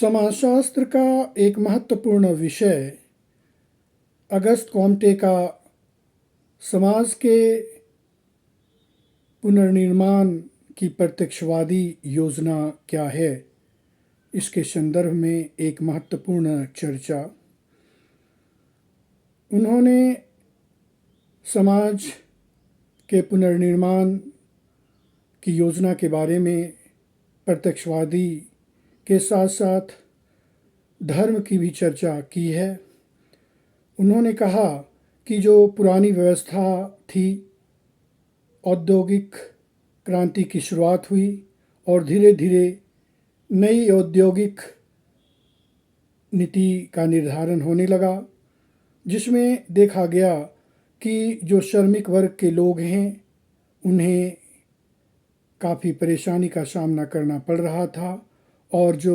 समाजशास्त्र का एक महत्वपूर्ण विषय अगस्त कॉम्टे का समाज के पुनर्निर्माण की प्रत्यक्षवादी योजना क्या है, इसके संदर्भ में एक महत्वपूर्ण चर्चा। उन्होंने समाज के पुनर्निर्माण की योजना के बारे में प्रत्यक्षवादी के साथ साथ धर्म की भी चर्चा की है। उन्होंने कहा कि जो पुरानी व्यवस्था थी, औद्योगिक क्रांति की शुरुआत हुई और धीरे धीरे नई औद्योगिक नीति का निर्धारण होने लगा, जिसमें देखा गया कि जो श्रमिक वर्ग के लोग हैं उन्हें काफ़ी परेशानी का सामना करना पड़ रहा था और जो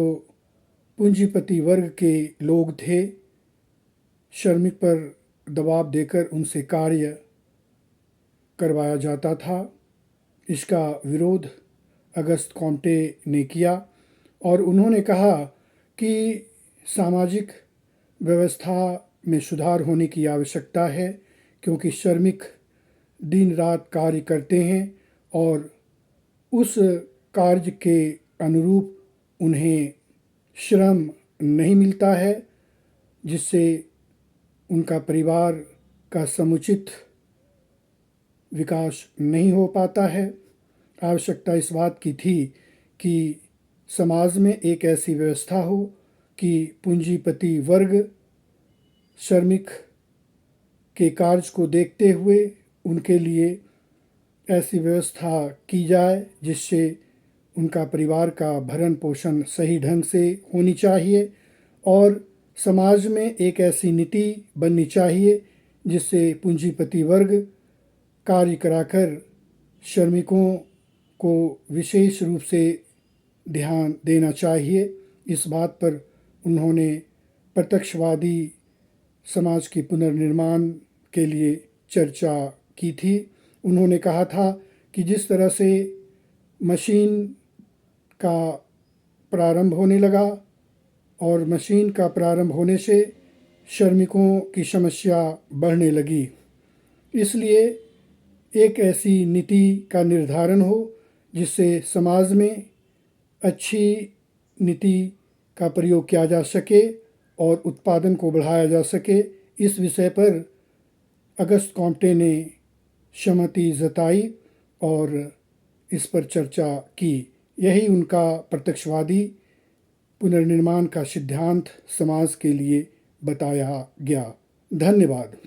पूंजीपति वर्ग के लोग थे, श्रमिक पर दबाव देकर उनसे कार्य करवाया जाता था। इसका विरोध अगस्त कॉम्टे ने किया और उन्होंने कहा कि सामाजिक व्यवस्था में सुधार होने की आवश्यकता है, क्योंकि श्रमिक दिन रात कार्य करते हैं और उस कार्य के अनुरूप उन्हें श्रम नहीं मिलता है, जिससे उनका परिवार का समुचित विकास नहीं हो पाता है। आवश्यकता इस बात की थी कि समाज में एक ऐसी व्यवस्था हो कि पूंजीपति वर्ग श्रमिक के कार्य को देखते हुए उनके लिए ऐसी व्यवस्था की जाए जिससे उनका परिवार का भरण पोषण सही ढंग से होनी चाहिए और समाज में एक ऐसी नीति बननी चाहिए जिससे पूंजीपति वर्ग कार्य कराकर श्रमिकों को विशेष रूप से ध्यान देना चाहिए। इस बात पर उन्होंने प्रत्यक्षवादी समाज के पुनर्निर्माण के लिए चर्चा की थी। उन्होंने कहा था कि जिस तरह से मशीन का प्रारंभ होने लगा और मशीन का प्रारंभ होने से श्रमिकों की समस्या बढ़ने लगी, इसलिए एक ऐसी नीति का निर्धारण हो जिससे समाज में अच्छी नीति का प्रयोग किया जा सके और उत्पादन को बढ़ाया जा सके। इस विषय पर अगस्त कॉम्टे ने सहमति जताई और इस पर चर्चा की। यही उनका प्रत्यक्षवादी पुनर्निर्माण का सिद्धांत समाज के लिए बताया गया। धन्यवाद।